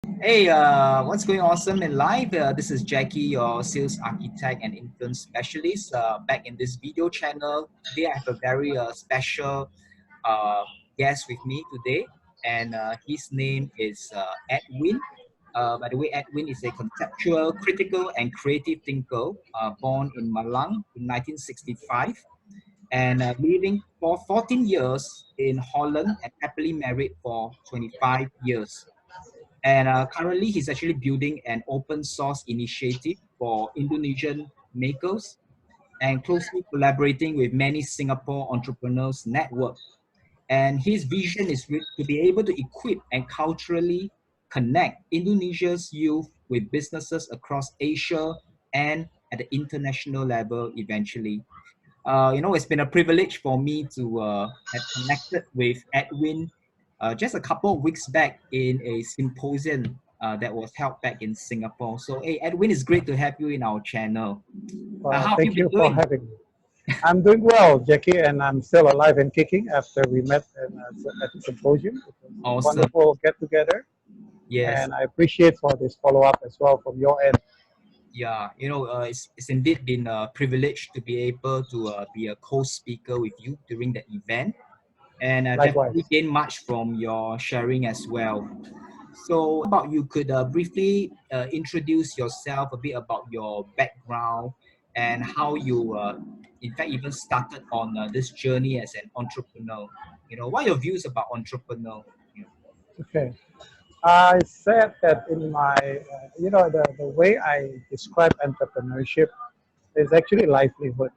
Hey, what's going awesome in life? This is Jackie, your sales architect and influence specialist. Back in this video channel, today I have a very special uh, guest with me today, and his name is Edwin. By the way, Edwin is a conceptual, critical, and creative thinker born in Malang in 1965 and living for 14 years in Holland and happily married for 25 years. And currently, he's actually building an open source initiative for Indonesian makers and closely collaborating with many Singapore entrepreneurs network. And his vision is to be able to equip and culturally connect Indonesia's youth with businesses across Asia and at the international level eventually. It's been a privilege for me to have connected with Edwin just a couple of weeks back in a symposium that was held back in Singapore. So, hey, Edwin, it's great to have you in our channel. How have you Thank been you for doing? having me. I'm doing well, Jackie, and I'm still alive and kicking after we met at the symposium. It was a Awesome. wonderful get together, Yes. and I appreciate for this follow up as well from your end. Yeah. It's indeed been a privilege to be able to be a co-speaker with you during the event. And definitely Likewise. gain much from your sharing as well. So, about you could briefly introduce yourself a bit about your background and how you, in fact, even started on this journey as an entrepreneur. What are your views about entrepreneur? You know? Okay. I said that in my, the way I describe entrepreneurship is actually livelihood.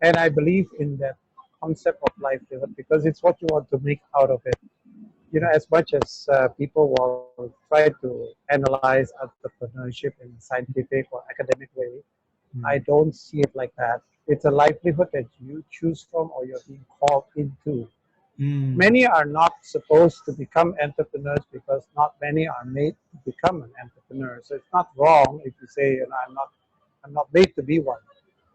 And I believe in that concept of livelihood because it's what you want to make out of it. As much as people will try to analyze entrepreneurship in a scientific or academic way, I Mm. don't see it like that. It's a livelihood that you choose from or you're being called into. Mm. Many are not supposed to become entrepreneurs because not many are made to become an entrepreneur. So it's not wrong if you say, I'm not made to be one.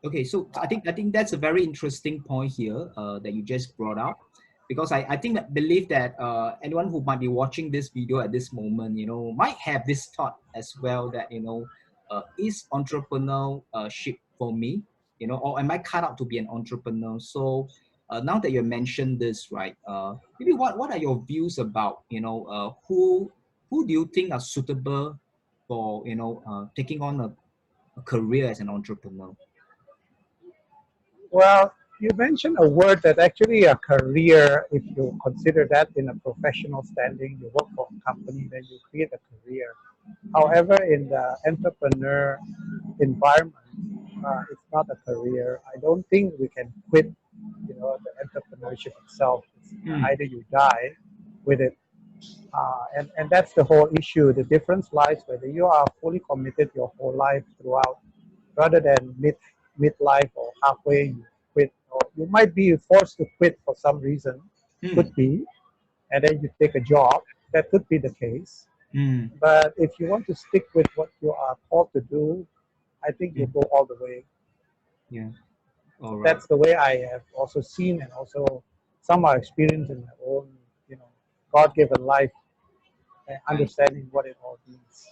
Okay, so I think that's a very interesting point here that you just brought up, because I think that believe that anyone who might be watching this video at this moment, might have this thought as well that is entrepreneurship for me, or am I cut out to be an entrepreneur? So now that you mentioned this, right? Maybe what are your views about who do you think are suitable for taking on a career as an entrepreneur? Well, you mentioned a word that actually a career, if you consider that in a professional standing, you work for a company, then you create a career. However, in the entrepreneur environment, it's not a career. I don't think we can quit, the entrepreneurship itself. It's Mm. either you die with it, and that's the whole issue. The difference lies whether you are fully committed your whole life throughout, rather than midlife or halfway you quit, or you might be forced to quit for some reason. Mm. Could be, and then you take a job. That could be the case. Mm. But if you want to stick with what you are called to do, I think you Mm. go all the way. Yeah. All So right. that's the way I have also seen and also some are experienced in my own, you know, God-given life and I understanding what it all means.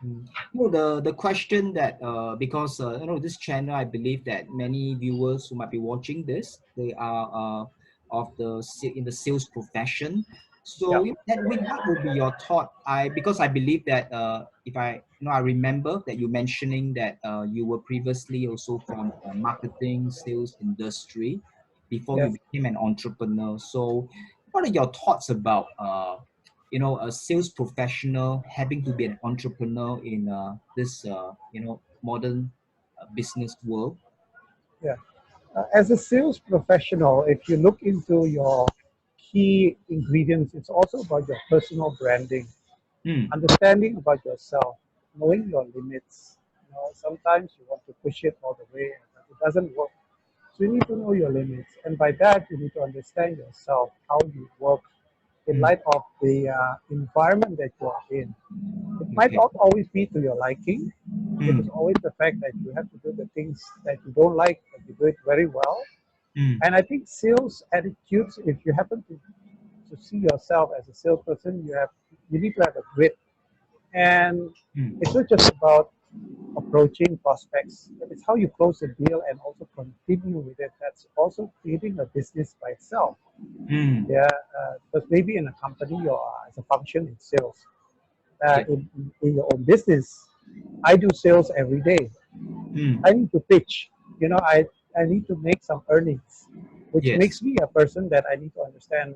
Mm. No, the question that because this channel, I believe that many viewers who might be watching this, they are in the sales profession. Yeah. So Edwin, what would be your thought? Because I believe that if I remember that you mentioning that you were previously also from marketing sales industry before you Yes. became an entrepreneur. So what are your thoughts about a sales professional having to be an entrepreneur in this modern business world? Yeah. As a sales professional, if you look into your key ingredients, it's also about your personal branding, Mm. understanding about yourself, knowing your limits. Sometimes you want to push it all the way, but it doesn't work. So you need to know your limits, and by that you need to understand yourself, how you work in Mm. light of the environment that you are in. It might Okay. not always be to your liking. It is Mm. always the fact that you have to do the things that you don't like, but you do it very well. Mm. And I think sales attitudes, if you happen to see yourself as a salesperson, you need to have a grit And Mm. it's not just about approaching prospects, but it's how you close the deal and also continue with it. That's also creating a business by itself. Mm. Yeah, because maybe in a company you are as a function in sales. Yes. In your own business, I do sales every day. I Mm. need to pitch. I need to make some earnings, which Yes. makes me a person that I need to understand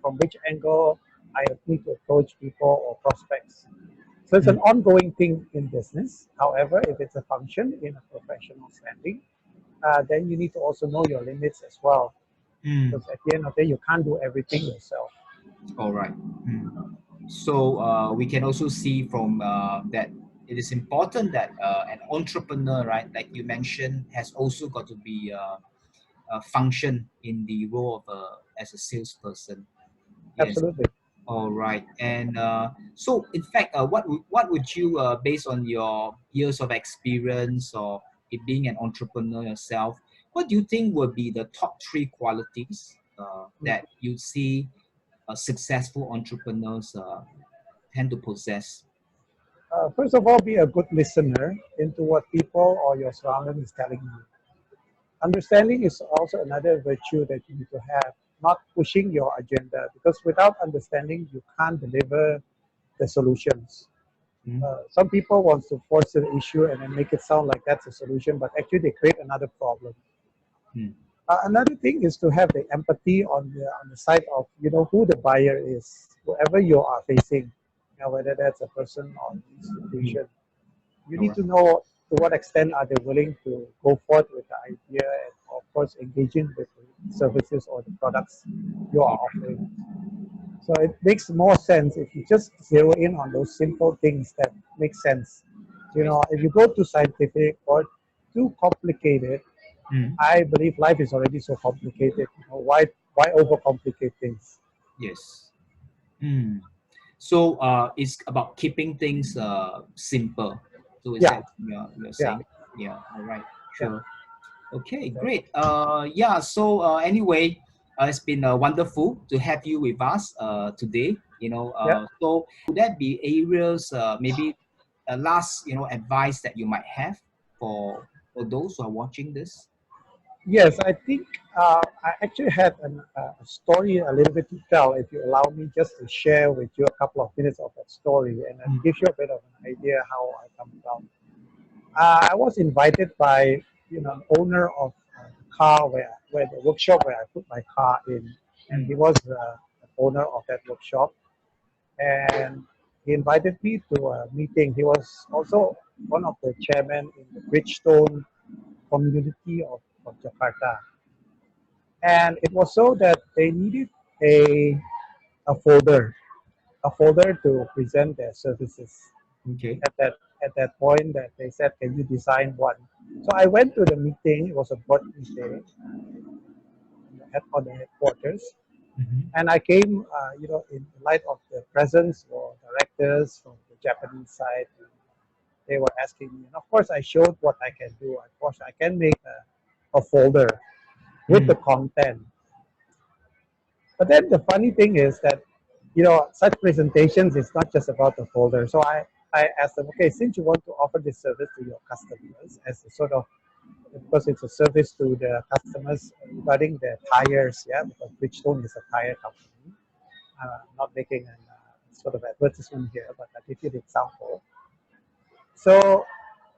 from which angle I need to approach people or prospects. So it's an Mm. ongoing thing in business. However, if it's a function in a professional standing, then you need to also know your limits as well. Mm. Because at the end of the day, you can't do everything yourself. All right. Mm. So we can also see from that it is important that an entrepreneur, right, like you mentioned, has also got to be a function in the role of as a salesperson. Yes. Absolutely. All right. And so, in fact, what would you, based on your years of experience or it being an entrepreneur yourself, what do you think would be the top three qualities Mm. that you see successful entrepreneurs tend to possess? First of all, be a good listener into what people or your surrounding is telling you. Understanding is also another virtue that you need to have, not pushing your agenda, because without understanding, you can't deliver the solutions. Mm. Some people want to force the issue and then make it sound like that's a solution, but actually they create another problem. Mm. Another thing is to have the empathy on the side of who the buyer is, whoever you are facing, whether that's a person or an Mm. institution. You All need right. to know to what extent are they willing to go forward with the idea and of course engaging with the services or the products you are All right. offering. So it makes more sense if you just zero in on those simple things that make sense. I see. If you go too scientific or too complicated, Mm. I believe life is already so complicated. Why overcomplicate things? Yes. Mm. So it's about keeping things simple. So is Yeah, that you're yeah, saying? Yeah. All right. yeah. Sure. Okay, Okay. great. Yeah, so anyway, it's been wonderful to have you with us today. Yeah. So would that be areas, maybe a last, advice that you might have for those who are watching this? Yes, I think I actually had a story a little bit to tell. If you allow me just to share with you a couple of minutes of that story, and it Mm. gives you a bit of an idea how I come about. I was invited by an owner of the car where the workshop where I put my car in, and Mm. he was the owner of that workshop, and he invited me to a meeting. He was also one of the chairmen in the Bridgestone community of Jakarta. And it was so that they needed a, a folder, a folder to present their services. Okay. At that point, that they said, "Can you design one?" So I went to the meeting. It was a board meeting on the headquarters, Hmm. and I came, in light of the presence or directors from the Japanese side. They were asking me, and of course, I showed what I can do. Of course, I can make a folder with Mm. the content. But then the funny thing is that, such presentations is not just about the folder. So I asked them, okay, since you want to offer this service to your customers as a sort of, because it's a service to the customers regarding their tires, yeah, because Bridgestone is a tire company. I'm not making a sort of advertisement here, but I'll give you the example. So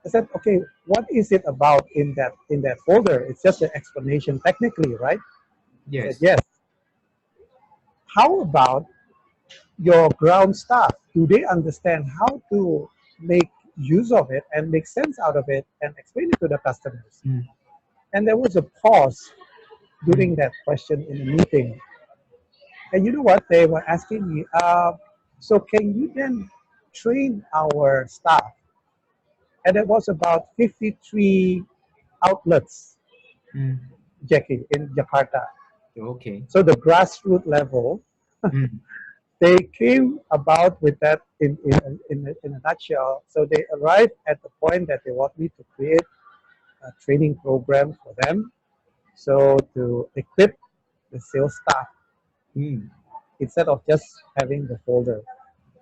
I said, okay, what is it about in that folder? It's just an explanation technically, right? He said, Yes. yes. How about your ground staff? Do they understand how to make use of it and make sense out of it and explain it to the customers? Mm. And there was a pause Mm. during that question in the meeting. And you know what? They were asking me, so can you then train our staff? And it was about 53 outlets, Mm. Jackie, in Jakarta. Okay. So the grassroots level, Mm. they came about with that in a nutshell. So they arrived at the point that they want me to create a training program for them. So to equip the sales staff Mm. instead of just having the folder.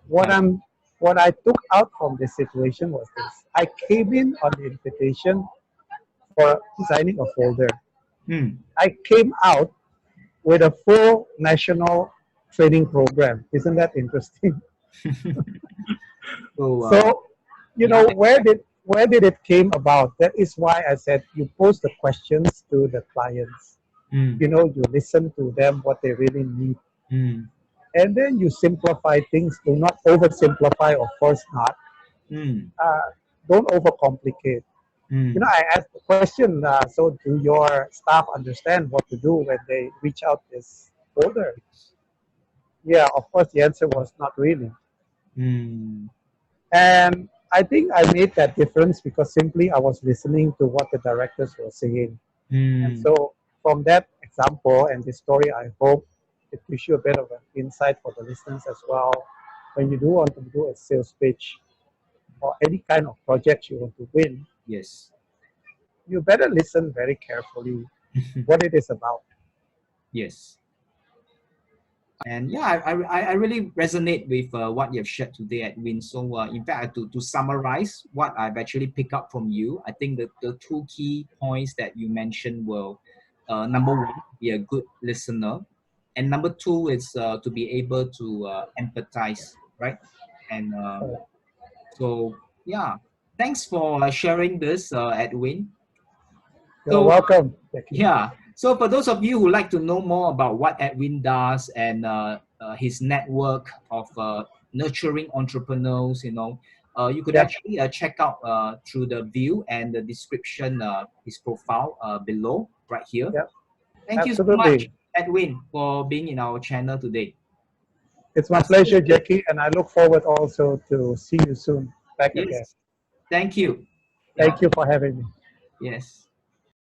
What I I'm what I took out from this situation was this. I came in on the invitation for designing a folder. Mm. I came out with a full national training program. Isn't that interesting? So, So, you yeah. know, where did it came about? That is why I said you pose the questions to the clients. Mm, You know, you listen to them what they really need, mm, and then you simplify things. Do not oversimplify, of course not. mm, Uh, don't overcomplicate. You know, mm. I asked the question. So, do your staff understand what to do when they reach out this folder? Yeah, of course, the answer was not really. Mm, And I think I made that difference because simply I was listening to what the directors were saying. And mm. so, from that example and this story, I hope it gives you a bit of an insight for the listeners as well. When you do want to do a sales pitch or any kind of project you want to win, Yes. you better listen very carefully what it is about. Yes. And yeah, I really resonate with what you've shared today, Edwin. So in fact, to summarize what I've actually picked up from you, I think the two key points that you mentioned were, number one, be a good listener, and number two is to be able to empathize, right? And so yeah, thanks for sharing this, Edwin. You're So welcome, Jackie. yeah. So for those of you who like to know more about what Edwin does and his network of nurturing entrepreneurs, you could Yep, actually check out through the view and the description his profile below right here. yep, Thank you so much, absolutely. Edwin, for being in our channel today. It's my See you pleasure, soon. Jackie, and I look forward also to see you soon back again. Yes. Thank you. Yeah. Thank you for having me. Yes.